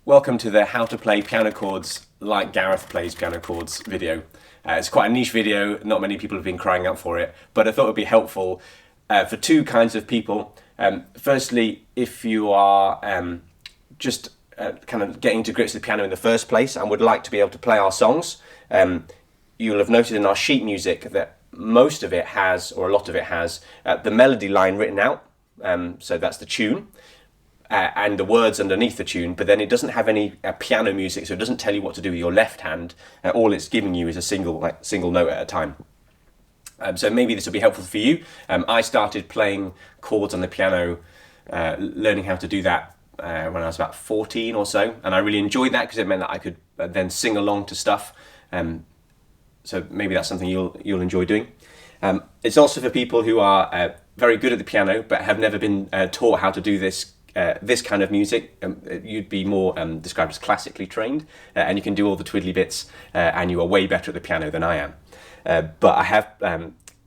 Welcome to the How to Play Piano Chords Like Gareth Plays Piano Chords video. It's quite a niche video, not many people have been crying out for it, but I thought it would be helpful for two kinds of people. Firstly, if you are just kind of getting to grips with the piano in the first place and would like to be able to play our songs, you'll have noted in our sheet music that most of it has, or a lot of it has, the melody line written out, so that's the tune. And the words underneath the tune, but then it doesn't have any piano music, so it doesn't tell you what to do with your left hand. All it's giving you is a single note at a time. So maybe this will be helpful for you. I started playing chords on the piano, learning how to do that when I was about 14 or so, and I really enjoyed that because it meant that I could then sing along to stuff. So maybe that's something you'll enjoy doing. It's also for people who are very good at the piano but have never been taught how to do this kind of music. You'd be more described as classically trained, and you can do all the twiddly bits, and you are way better at the piano than I am. But I have,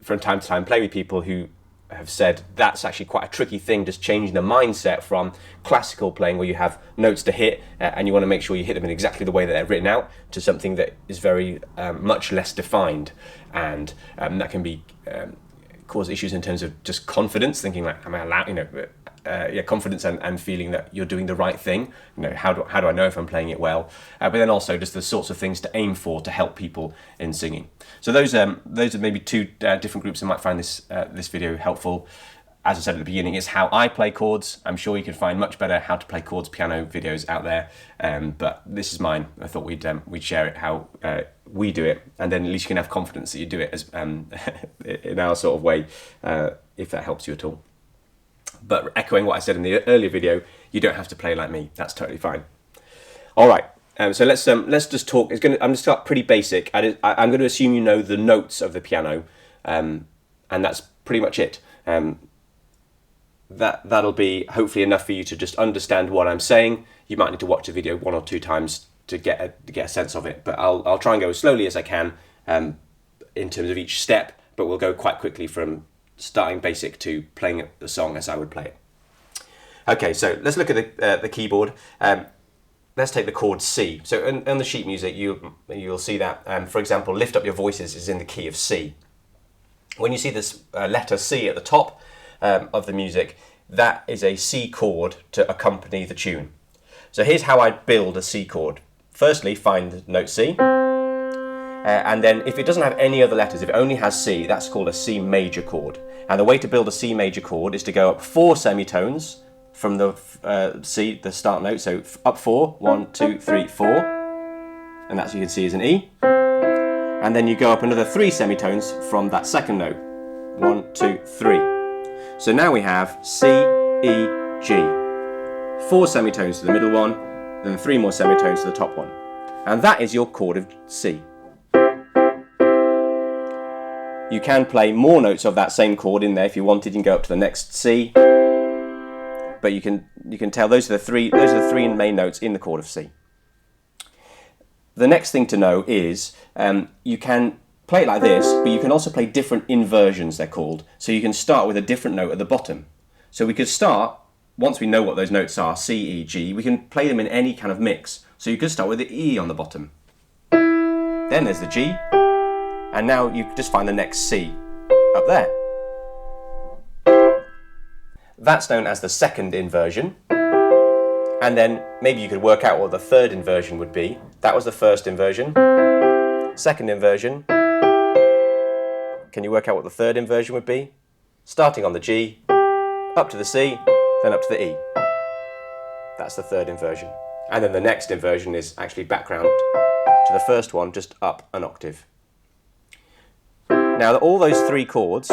from time to time, played with people who have said that's actually quite a tricky thing, just changing the mindset from classical playing where you have notes to hit and you want to make sure you hit them in exactly the way that they're written out, to something that is very much less defined, and that can be cause issues in terms of just confidence, thinking like, am I allowed, confidence and feeling that you're doing the right thing. How do I know if I'm playing it well? But then also just the sorts of things to aim for to help people in singing. So those are maybe two different groups that might find this video helpful. As I said at the beginning, it's how I play chords. I'm sure you can find much better how to play chords piano videos out there, but this is mine. I thought we'd share it how we do it, and then at least you can have confidence that you do it as in our sort of way, if that helps you at all. But echoing what I said in the earlier video, you don't have to play like me. That's totally fine. All right. So let's just talk. I'm going to start pretty basic. I'm going to assume you know the notes of the piano, and that's pretty much it. That'll be hopefully enough for you to just understand what I'm saying. You might need to watch the video one or two times to get a sense of it. But I'll try and go as slowly as I can in terms of each step. But we'll go quite quickly from starting basic to playing the song as I would play it. Okay, so let's look at the keyboard. Let's take the chord C. So in the sheet music, you'll see that, for example, Lift Up Your Voices is in the key of C. When you see this letter C at the top of the music, that is a C chord to accompany the tune. So here's how I build a C chord. Firstly, find the note C. And then if it doesn't have any other letters, if it only has C, that's called a C major chord. And the way to build a C major chord is to go up 4 semitones from the C, the start note. So up 4, 1, 2, 3, 4. And that, you can see, is an E. And then you go up another 3 semitones from that second note. 1, 2, 3. So now we have C, E, G. 4 semitones to the middle one, then 3 more semitones to the top one. And that is your chord of C. You can play more notes of that same chord in there if you wanted. You can go up to the next C, but you can tell those are the three main notes in the chord of C. The next thing to know is you can play it like this, but you can also play different inversions, they're called. So you can start with a different note at the bottom. So we could start, once we know what those notes are, C, E, G, we can play them in any kind of mix. So you could start with the E on the bottom. Then there's the G. And now you just find the next C up there. That's known as the second inversion. And then maybe you could work out what the third inversion would be. That was the first inversion. Second inversion. Can you work out what the third inversion would be? Starting on the G, up to the C, then up to the E. That's the third inversion. And then the next inversion is actually background to the first one, just up an octave. Now, all those three chords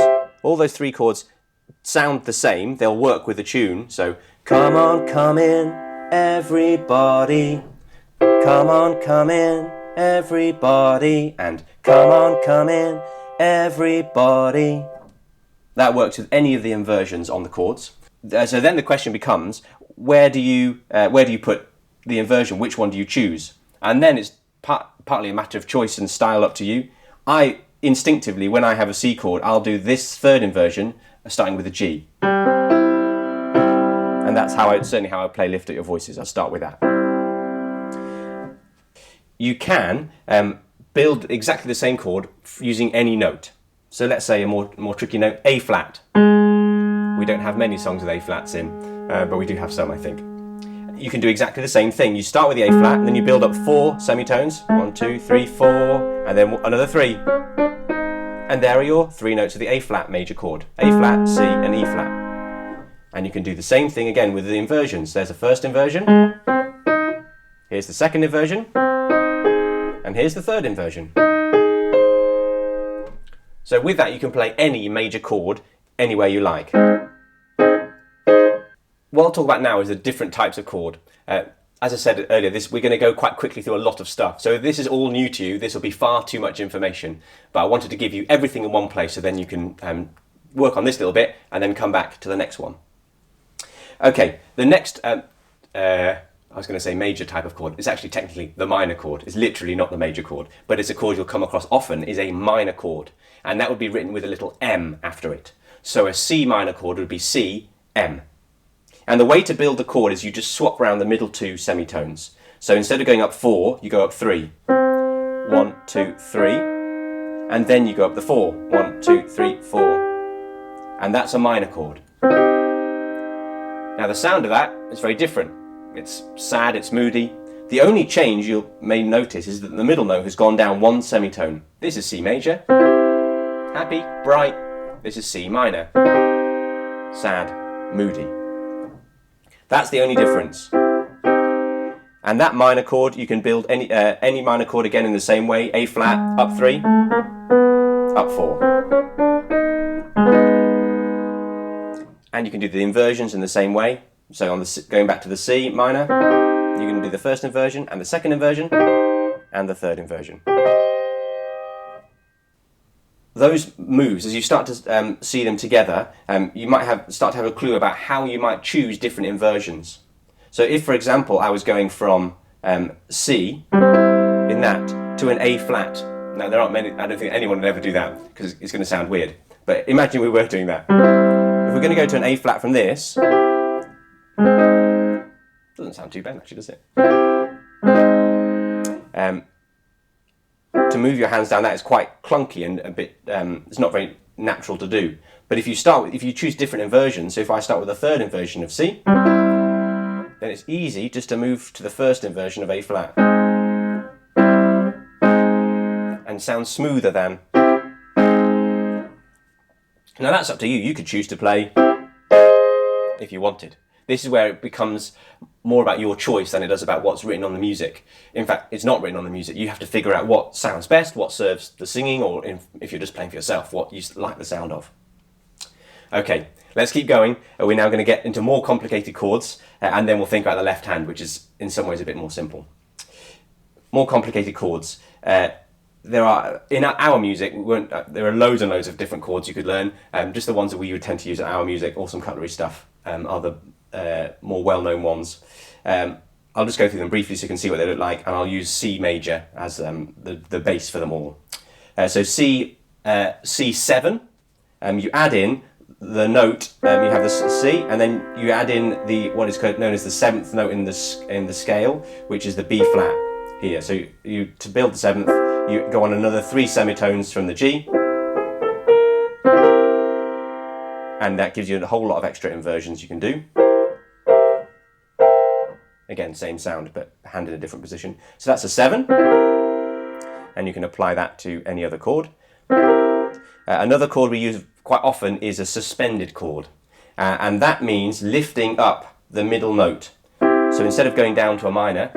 sound the same. They'll work with the tune. So, come on, come in, everybody. Come on, come in, everybody. And come on, come in, everybody. That works with any of the inversions on the chords. So then the question becomes, where do you put the inversion? Which one do you choose? And then it's partly a matter of choice and style, up to you. Instinctively, when I have a C chord, I'll do this third inversion, starting with a G. And that's certainly how I play Lift Up Your Voices. I'll start with that. you can build exactly the same chord using any note. So let's say a more tricky note, A flat. We don't have many songs with A flats in, but we do have some, I think. You can do exactly the same thing. You start with the A flat, and then you build up 4 semitones. 1, 2, 3, 4, and then another 3. And there are your 3 notes of the A flat major chord. A flat, C, and E flat. And you can do the same thing again with the inversions. There's a first inversion, here's the second inversion, and here's the third inversion. So with that you can play any major chord anywhere you like. What I'll talk about now is the different types of chord. As I said earlier, we're going to go quite quickly through a lot of stuff. So if this is all new to you, this will be far too much information. But I wanted to give you everything in one place so then you can work on this little bit and then come back to the next one. Okay, the next, I was going to say major type of chord. It's actually technically the minor chord. It's literally not the major chord, but it's a chord you'll come across often, is a minor chord. And that would be written with a little M after it. So a C minor chord would be C, M. And the way to build the chord is you just swap around the middle 2 semitones. So instead of going up 4, you go up 3. 1, 2, 3. And then you go up the 4. 1, 2, 3, 4. And that's a minor chord. Now the sound of that is very different. It's sad, it's moody. The only change you may notice is that the middle note has gone down 1 semitone. This is C major. Happy, bright. This is C minor. Sad, moody. That's the only difference. And that minor chord, you can build any minor chord again in the same way. A flat, up 3, up 4. And you can do the inversions in the same way. So on going back to the C minor, you can do the first inversion and the second inversion and the third inversion. Those moves, as you start to see them together, you might start to have a clue about how you might choose different inversions. So if, for example, I was going from C in that to an A flat. Now there aren't many, I don't think anyone would ever do that because it's going to sound weird. But imagine we were doing that. If we're going to go to an A flat from this, doesn't sound too bad actually, does it? To move your hands down that is quite clunky and a bit, it's not very natural to do. But if you choose different inversions, so if I start with a third inversion of C, then it's easy just to move to the first inversion of A flat. And sounds smoother than. Now that's up to you. You could choose to play if you wanted. This is where it becomes more about your choice than it does about what's written on the music. In fact, it's not written on the music. You have to figure out what sounds best, what serves the singing, or if you're just playing for yourself, what you like the sound of. Okay, let's keep going. We're now going to get into more complicated chords, and then we'll think about the left hand, which is in some ways a bit more simple. More complicated chords. There are, in our music, there are loads and loads of different chords you could learn. Just the ones that we would tend to use in our music, Awesome Cutlery stuff, are the more well-known ones. I'll just go through them briefly so you can see what they look like, and I'll use C major as the base for them all. So C7, you add in the note, you have the C, and then you add in what is known as the 7th note in the scale, which is the B flat here. So to build the 7th, you go on another 3 semitones from the G, and that gives you a whole lot of extra inversions you can do. Again, same sound, but hand in a different position. So that's a 7, and you can apply that to any other chord. Another chord we use quite often is a suspended chord, and that means lifting up the middle note. So instead of going down to a minor,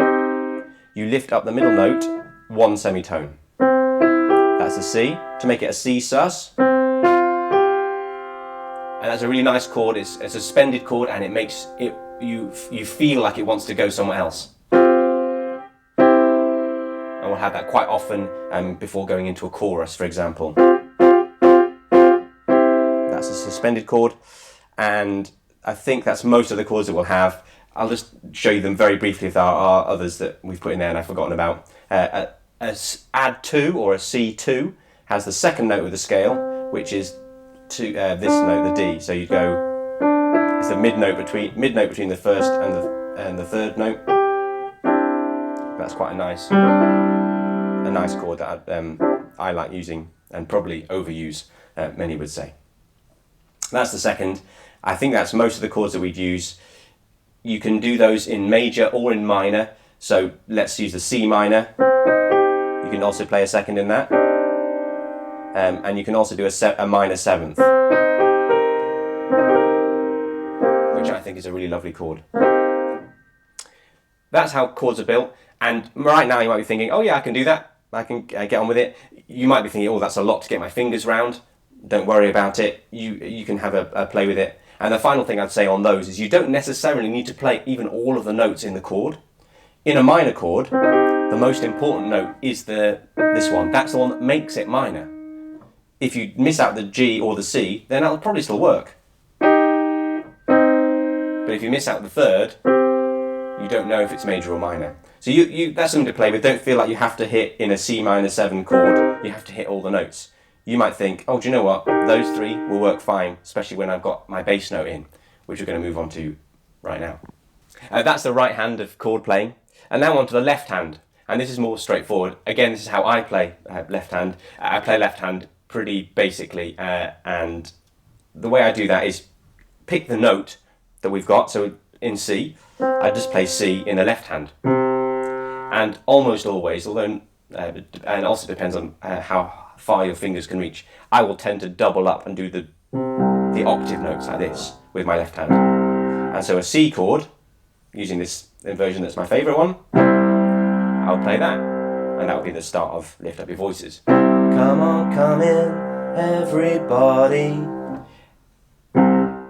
you lift up the middle note 1 semitone. That's a C, to make it a C sus. And that's a really nice chord. It's a suspended chord, and it makes you feel like it wants to go somewhere else. And we'll have that quite often before going into a chorus, for example. That's a suspended chord, and I think that's most of the chords that we'll have. I'll just show you them very briefly if there are others that we've put in there and I've forgotten about. A add 2 or a C2 has the second note of the scale, which is this note, the D. So you go, it's the mid note between the first and the third note. That's quite a nice. a nice chord that I like using and probably overuse, many would say. That's the second. I think that's most of the chords that we'd use. You can do those in major or in minor. So let's use the C minor. You can also play a second in that. And you can also do a minor seventh, which I think is a really lovely chord. That's how chords are built. And right now you might be thinking, oh yeah, I can do that. I can get on with it. You might be thinking, oh, that's a lot to get my fingers round. Don't worry about it. You can have a play with it. And the final thing I'd say on those is you don't necessarily need to play even all of the notes in the chord. In a minor chord, the most important note is this one. That's the one that makes it minor. If you miss out the G or the C, then that'll probably still work. But if you miss out the third, you don't know if it's major or minor. So that's something to play with. Don't feel like you have to hit in a C minor 7 chord, you have to hit all the notes. You might think, oh, do you know what? Those three will work fine, especially when I've got my bass note in, which we're going to move on to right now. That's the right hand of chord playing. And now on to the left hand. And this is more straightforward. Again, this is how I play left hand. I play left hand pretty basically. And the way I do that is pick the note that we've got. So in C, I just play C in the left hand. And almost always, although, and also depends on how far your fingers can reach, I will tend to double up and do the octave notes like this with my left hand. And so a C chord, using this inversion that's my favourite one, I'll play that. And that will be the start of Lift Up Your Voices. Come on, come in, everybody.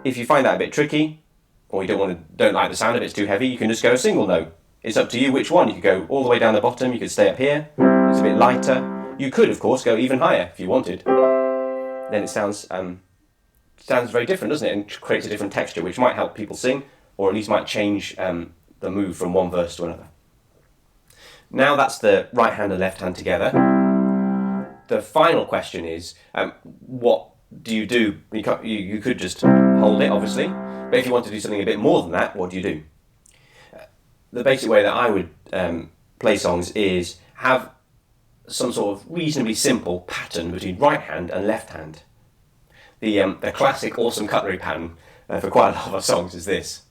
If you find that a bit tricky, or you don't like the sound of it, it's too heavy, you can just go a single note. It's up to you which one. You could go all the way down the bottom, you could stay up here, it's a bit lighter. You could, of course, go even higher if you wanted. Then it sounds very different, doesn't it? And creates a different texture, which might help people sing, or at least might change the move from one verse to another. Now that's the right hand and left hand together. The final question is, what do you do? You could just hold it, obviously, but if you want to do something a bit more than that, what do you do? The basic way that I would play songs is have some sort of reasonably simple pattern between right hand and left hand. The classic Awesome Cutlery pattern for quite a lot of our songs is this.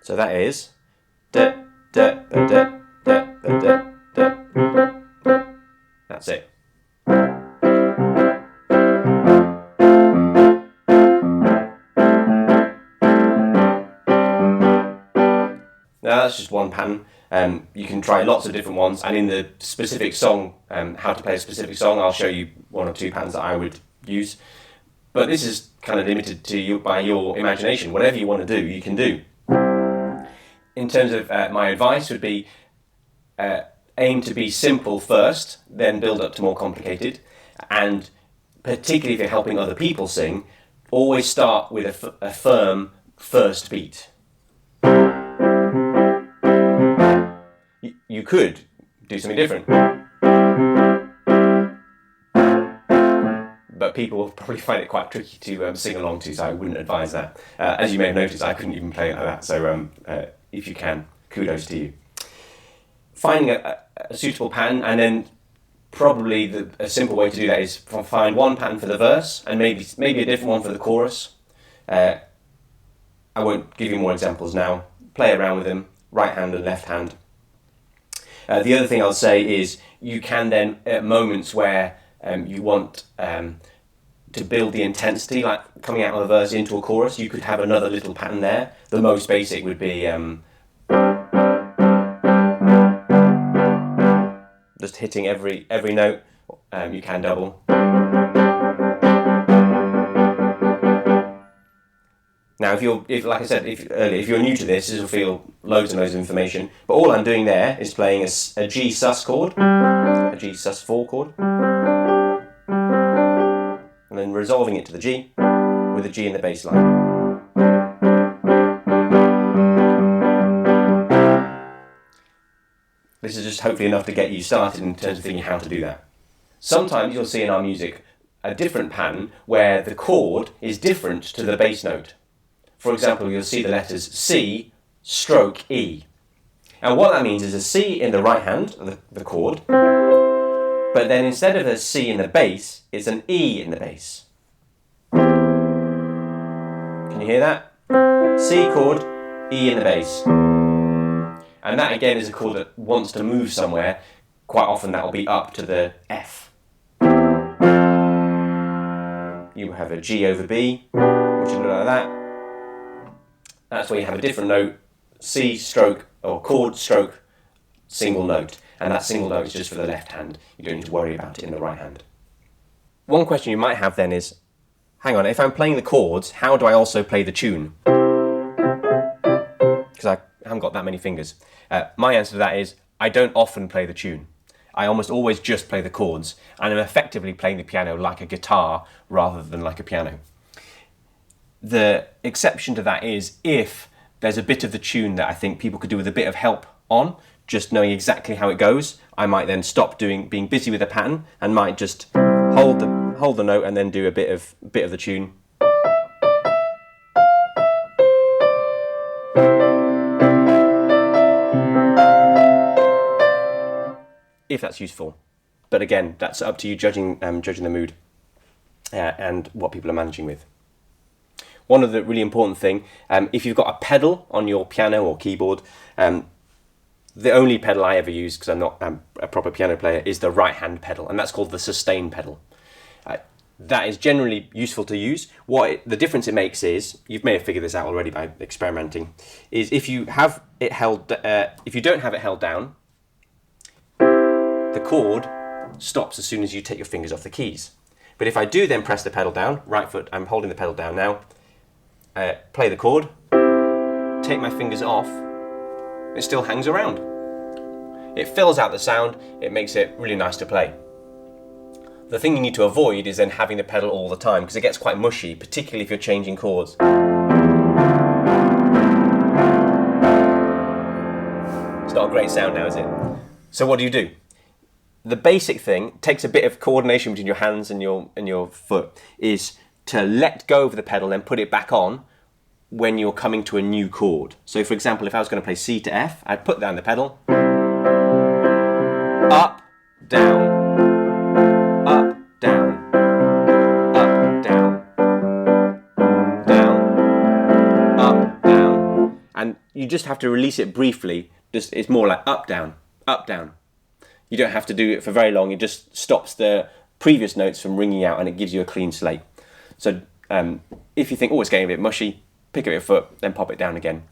So that is da da da da da da da. That's it. Now that's just one pattern. You can try lots of different ones, and in the specific song, how to play a specific song, I'll show you one or two patterns that I would use. But this is kind of limited to you by your imagination. Whatever you want to do, you can do. In terms of my advice would be aim to be simple first, then build up to more complicated. And particularly if you're helping other people sing, always start with a firm first beat. You could do something different, but people will probably find it quite tricky to sing along to, so I wouldn't advise that. As you may have noticed, I couldn't even play it like that, so if you can, kudos to you. Finding a suitable pattern, and then probably a simple way to do that is find one pattern for the verse, and maybe a different one for the chorus. I won't give you more examples now. Play around with them, right hand and left hand. The other thing I'll say is you can then, at moments where you want to build the intensity, like coming out of a verse into a chorus, you could have another little pattern there. The most basic would be just hitting every note. You can double. Now, if you're new to this will feel loads and loads of information. But all I'm doing there is playing a G sus chord, a G sus4 chord, and then resolving it to the G with a G in the bass line. This is just hopefully enough to get you started in terms of thinking how to do that. Sometimes you'll see in our music a different pattern where the chord is different to the bass note. For example, you'll see the letters C stroke E. And what that means is a C in the right hand, the chord, but then instead of a C in the bass, it's an E in the bass. Can you hear that? C chord, E in the bass. And that again is a chord that wants to move somewhere. Quite often that will be up to the F. You have a G over B, which will look like that. That's where you have a different note, C stroke, or chord stroke, single note. And that single note is just for the left hand. You don't need to worry about it in the right hand. One question you might have then is, hang on, if I'm playing the chords, how do I also play the tune? Because I haven't got that many fingers. My answer to that is, I don't often play the tune. I almost always just play the chords, and I'm effectively playing the piano like a guitar rather than like a piano. The exception to that is if there's a bit of the tune that I think people could do with a bit of help on, just knowing exactly how it goes. I might then stop being busy with the pattern and might just hold the note and then do a bit of the tune. If that's useful. But again, that's up to you judging the mood and what people are managing with. One of the really important thing, if you've got a pedal on your piano or keyboard, the only pedal I ever use, because I'm not a proper piano player, is the right hand pedal, and that's called the sustain pedal. That is generally useful to use. The difference it makes is, you may have figured this out already by experimenting, is if you have it held, if you don't have it held down, the chord stops as soon as you take your fingers off the keys. But if I do then press the pedal down, right foot, I'm holding the pedal down now, play the chord, take my fingers off, it still hangs around. It fills out the sound, it makes it really nice to play. The thing you need to avoid is then having the pedal all the time, because it gets quite mushy, particularly if you're changing chords. It's not a great sound now, is it? So what do? The basic thing, takes a bit of coordination between your hands and your foot, is to let go of the pedal and put it back on when you're coming to a new chord. So for example, if I was going to play C to F, I'd put down the pedal, up, down, up, down, up, down, down, up, down. And you just have to release it briefly. It's more like up, down, up, down. You don't have to do it for very long. It just stops the previous notes from ringing out and it gives you a clean slate. So if you think, oh, it's getting a bit mushy, pick up your foot, then pop it down again.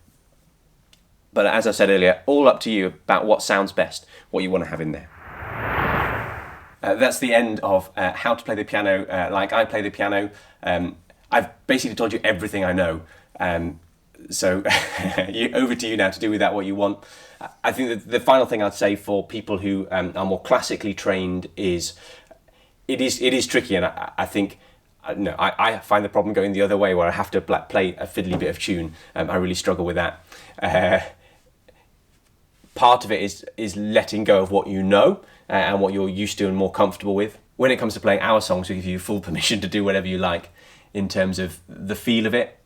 But as I said earlier, all up to you about what sounds best, what you want to have in there. That's the end of how to play the piano like I play the piano. I've basically told you everything I know. So over to you now to do with that what you want. I think that the final thing I'd say for people who are more classically trained is it is tricky, and I think I find the problem going the other way where I have to play a fiddly bit of tune. I really struggle with that. Part of it is letting go of what you know and what you're used to and more comfortable with. When it comes to playing our songs, we give you full permission to do whatever you like in terms of the feel of it.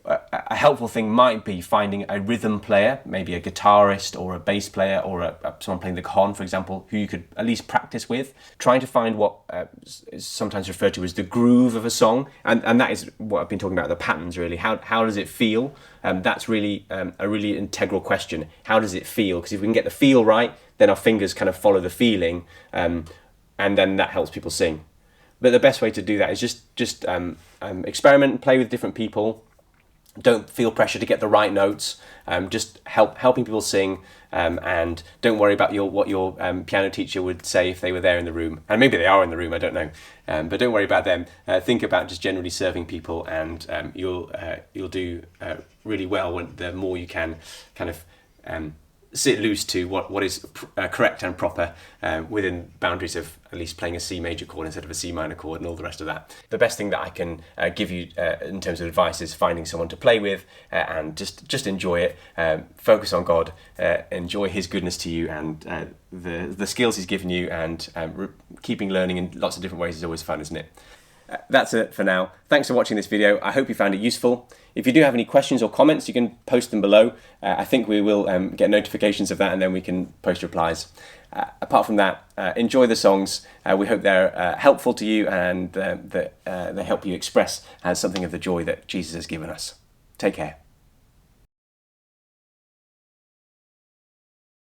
A helpful thing might be finding a rhythm player, maybe a guitarist or a bass player or someone playing the cajon, for example, who you could at least practice with. Trying to find what is sometimes referred to as the groove of a song, and that is what I've been talking about, the patterns really. How does it feel? That's really a really integral question. How does it feel? Because if we can get the feel right, then our fingers kind of follow the feeling, and then that helps people sing. But the best way to do that is just experiment and play with different people. Don't feel pressure to get the right notes. Just helping people sing, and don't worry about what your piano teacher would say if they were there in the room. And maybe they are in the room, I don't know. But don't worry about them. Think about just generally serving people, and you'll do really well when the more you can kind of sit loose to what is correct and proper within boundaries of at least playing a C major chord instead of a C minor chord and all the rest of that. The best thing that I can give you in terms of advice is finding someone to play with and just enjoy it. Focus on God, enjoy His goodness to you and the skills He's given you, and keeping learning in lots of different ways is always fun, isn't it? That's it for now. Thanks for watching this video. I hope you found it useful. If you do have any questions or comments, you can post them below. I think we will get notifications of that, and then we can post replies. Apart from that, enjoy the songs. We hope they're helpful to you, and that they help you express something of the joy that Jesus has given us. Take care.